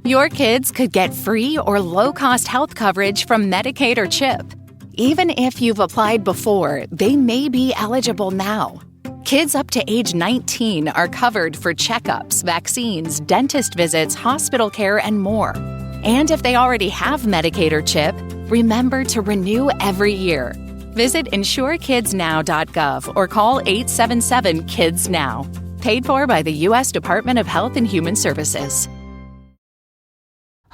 Your kids could get free or low-cost health coverage from Medicaid or CHIP. Even if you've applied before, they may be eligible now. Kids up to age 19 are covered for checkups, vaccines, dentist visits, hospital care, and more. And if they already have Medicaid or CHIP, remember to renew every year. Visit insurekidsnow.gov or call 877-KIDS-NOW. Paid for by the U.S. Department of Health and Human Services.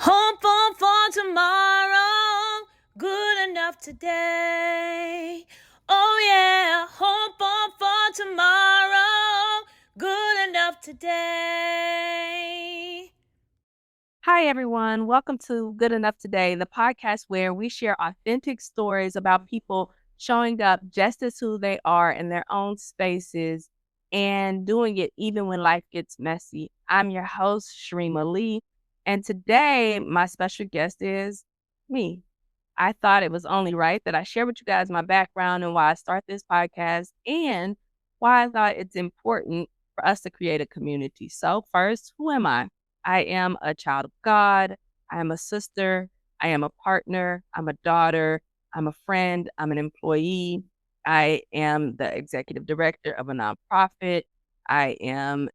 Hope for tomorrow, good enough today. Oh yeah, hope for tomorrow, good enough today. Hi, everyone. Welcome to Good Enough Today, the podcast where we share authentic stories about people showing up just as who they are in their own spaces and doing it even when life gets messy. I'm your host, Cheremma Lee, and today my special guest is me. I thought it was only right that I share with you guys my background and why I start this podcast and why I thought it's important for us to create a community. So first, who am I? I am a child of God. I am a sister. I am a partner. I'm a daughter. I'm a friend. I'm an employee. I am the executive director of a nonprofit. I am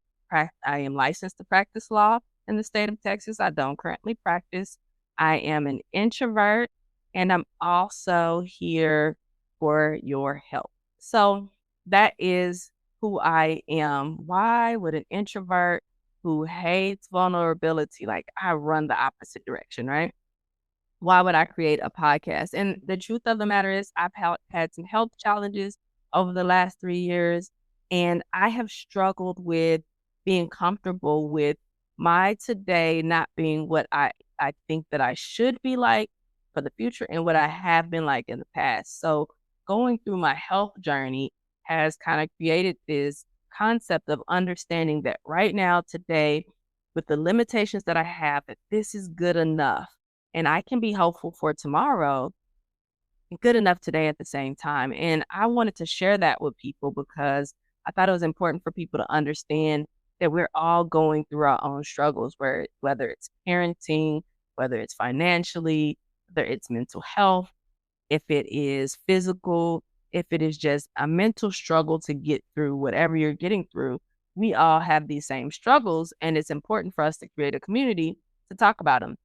licensed to practice law in the state of Texas. I don't currently practice. I am an introvert, and I'm also here for your help. So that is who I am. Why would an introvert who hates vulnerability, like I run the opposite direction, right? Why would I create a podcast? And the truth of the matter is I've had some health challenges over the last 3 years, and I have struggled with being comfortable with my today not being what I think that I should be like for the future and what I have been like in the past. So going through my health journey has kind of created this concept of understanding that right now, today, with the limitations that I have, that this is good enough. And I can be hopeful for tomorrow, good enough today at the same time. And I wanted to share that with people because I thought it was important for people to understand that we're all going through our own struggles, whether it's parenting, whether it's financially, whether it's mental health, if it is physical, if it is just a mental struggle to get through whatever you're getting through. We all have these same struggles, and it's important for us to create a community to talk about them.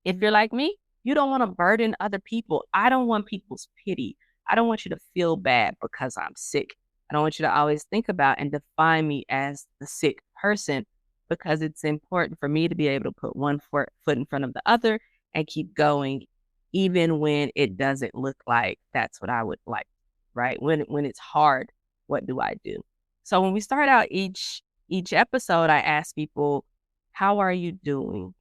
If you're like me, you don't want to burden other people. I don't want people's pity. I don't want you to feel bad because I'm sick. I don't want you to always think about and define me as the sick person, because it's important for me to be able to put one foot in front of the other and keep going, even when it doesn't look like that's what I would like, right? When it's hard, what do I do? So when we start out each episode, I ask people, how are you doing?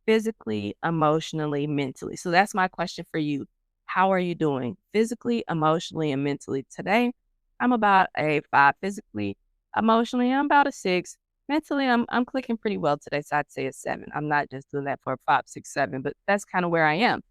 Physically, emotionally, mentally. So that's my question for you. How are you doing physically, emotionally, and mentally? Today, I'm about a 5 physically. Emotionally, I'm about a 6. Mentally, I'm clicking pretty well today, so I'd say a 7. I'm not just doing that for a 5, 6, 7, but that's kind of where I am.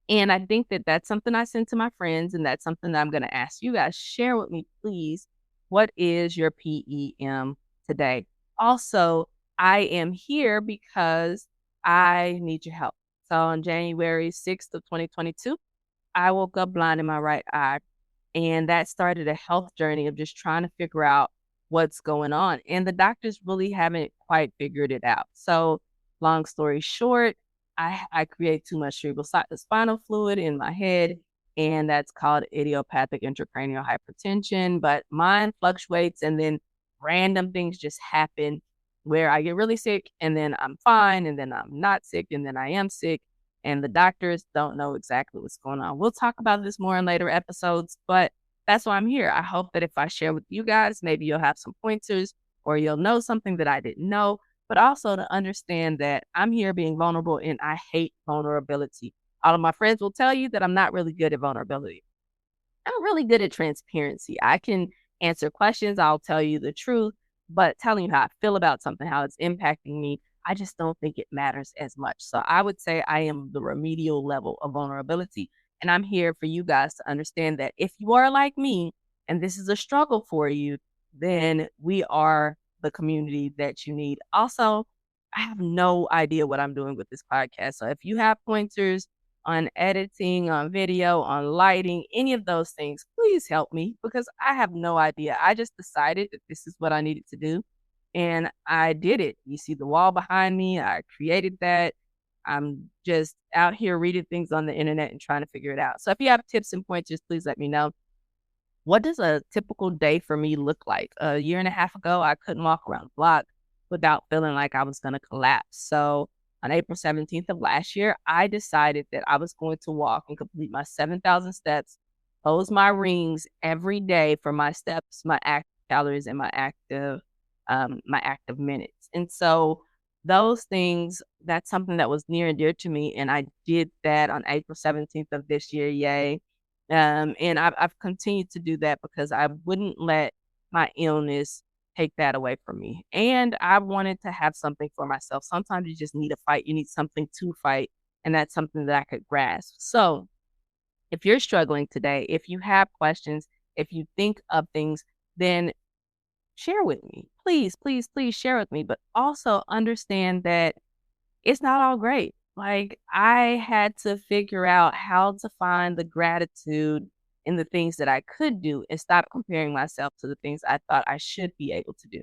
And I think that that's something I send to my friends, and that's something that I'm going to ask you guys. Share with me, please. What is your PEM today? Also, I am here because I need your help. So on January 6th of 2022, I woke up blind in my right eye. And that started a health journey of just trying to figure out what's going on. And the doctors really haven't quite figured it out. So long story short, I create too much cerebrospinal fluid in my head, and that's called idiopathic intracranial hypertension. But mine fluctuates, and then random things just happen where I get really sick, and then I'm fine, and then I'm not sick, and then I am sick, and the doctors don't know exactly what's going on. We'll talk about this more in later episodes, but that's why I'm here. I hope that if I share with you guys, maybe you'll have some pointers or you'll know something that I didn't know, but also to understand that I'm here being vulnerable, and I hate vulnerability. All of my friends will tell you that I'm not really good at vulnerability. I'm really good at transparency. I can answer questions. I'll tell you the truth, but telling you how I feel about something, how it's impacting me, I just don't think it matters as much. So I would say I am the remedial level of vulnerability. And I'm here for you guys to understand that if you are like me and this is a struggle for you, then we are the community that you need. Also, I have no idea what I'm doing with this podcast. So if you have pointers on editing, on video, on lighting, any of those things, please help me because I have no idea. I just decided that this is what I needed to do and I did it. You see the wall behind me. I created that. I'm just out here reading things on the internet and trying to figure it out. So if you have tips and pointers, please let me know. What does a typical day for me look like? A year and a half ago, I couldn't walk around the block without feeling like I was going to collapse. So on April 17th of last year, I decided that I was going to walk and complete my 7,000 steps, close my rings every day for my steps, my active calories, and my active minutes. And so those things, that's something that was near and dear to me. And I did that on April 17th of this year. Yay. And I've continued to do that because I wouldn't let my illness take that away from me. And I wanted to have something for myself. Sometimes you just need a fight. You need something to fight. And that's something that I could grasp. So if you're struggling today, if you have questions, if you think of things, then share with me. Please, please, please share with me. But also understand that it's not all great. Like, I had to figure out how to find the gratitude in the things that I could do and stop comparing myself to the things I thought I should be able to do.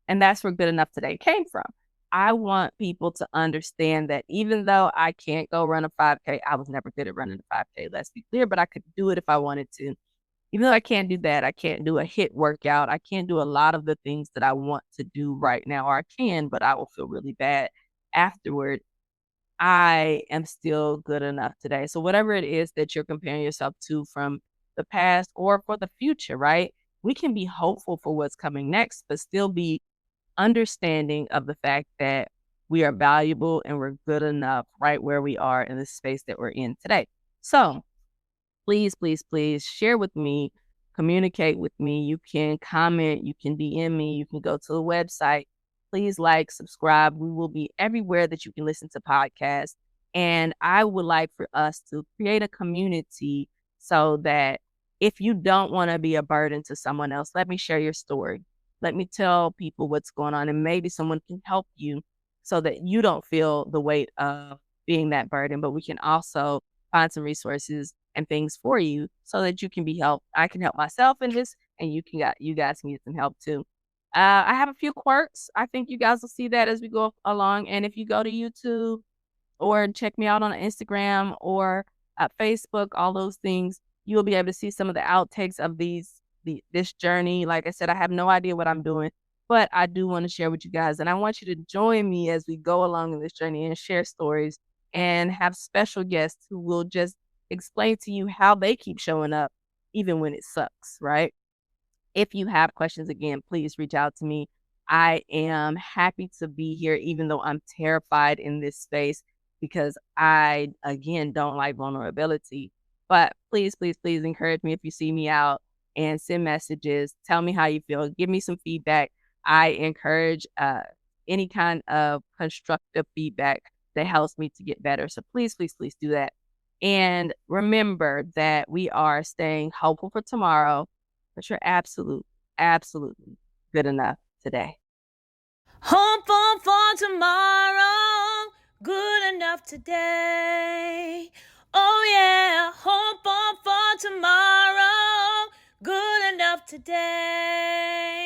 And that's where Good Enough Today came from. I want people to understand that even though I can't go run a 5K, I was never good at running a 5K, let's be clear, but I could do it if I wanted to. Even though I can't do that, I can't do a HIIT workout. I can't do a lot of the things that I want to do right now, or I can, but I will feel really bad afterward. I am still good enough today. So whatever it is that you're comparing yourself to from the past or for the future, right? We can be hopeful for what's coming next, but still be understanding of the fact that we are valuable and we're good enough right where we are in the space that we're in today. So please, please, please share with me, communicate with me. You can comment, you can DM me, you can go to the website. Please like, subscribe. We will be everywhere that you can listen to podcasts. And I would like for us to create a community so that if you don't want to be a burden to someone else, let me share your story. Let me tell people what's going on, and maybe someone can help you so that you don't feel the weight of being that burden, but we can also find some resources and things for you so that you can be helped. I can help myself in this, and you guys can get some help too. I have a few quirks. I think you guys will see that as we go along. And if you go to YouTube or check me out on Instagram or Facebook, all those things, you will be able to see some of the outtakes of this journey. Like I said, I have no idea what I'm doing, but I do want to share with you guys. And I want you to join me as we go along in this journey and share stories and have special guests who will just explain to you how they keep showing up even when it sucks, right? If you have questions, again, please reach out to me. I am happy to be here, even though I'm terrified in this space because I, again, don't like vulnerability. But please, please, please encourage me if you see me out and send messages. Tell me how you feel. Give me some feedback. I encourage any kind of constructive feedback that helps me to get better. So please, please, please do that. And remember that we are staying hopeful for tomorrow, but you're absolutely good enough today. Hopeful for tomorrow, good enough today. Oh yeah, hopeful for tomorrow, good enough today.